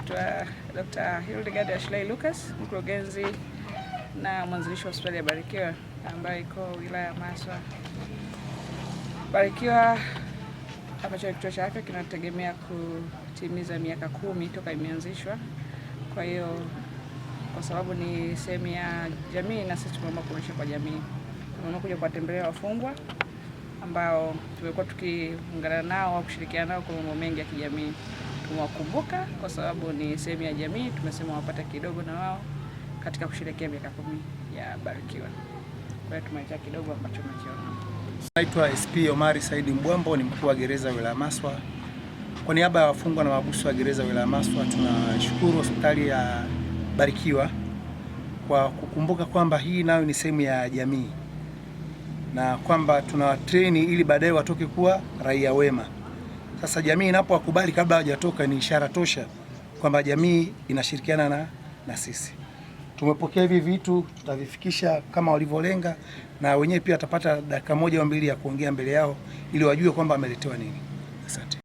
naitwa Dr. Hildegard Ashley Lucas, mkurugenzi na mwanzilishi wa hospitali ya Barikiwa ambayo iko wilaya ya Maswa. Barikiwa ambacho ni kituo cha afya kinategemea kutimiza miaka 10 toka imeanzishwa. Kwa hiyo kwa sababu ni sehemu ya jamii na sisi tumeamua kuonyesha kwa jamii. Tumeamua kuja kuwatembelea wafungwa ambao tumekuwa tukiungana nao au kushirikiana nao kwa mambo mengi ya kijamii. Tumewakumbuka kwa sababu ni sehemu ya jamii, tumesema wapate kidogo na wao katika kusherehekea miaka 10 ya Barikiwa. Kwa hiyo tumeitia kidogo ambacho tunakiona. Naitwa SP Omari Saidi Mbwambo, ni mkuu wa gereza wilaya ya Maswa. Kwa niaba ya wafungwa na mahabusu wa gereza wilaya ya Maswa, tunashukuru hospitali ya Barikiwa kwa kukumbuka kwamba hii nayo ni sehemu ya jamii na kwamba tunawatraini ili baadaye watoke kuwa raia wema. Sasa jamii inapowakubali kabla hawajatoka ni ishara tosha kwamba jamii inashirikiana na sisi. Tumepokea hivi vitu, tutavifikisha kama walivyolenga, na wenyewe pia watapata dakika 1 au 2 ya kuongea mbele yao ili wajue kwamba wameletewa nini. Asante.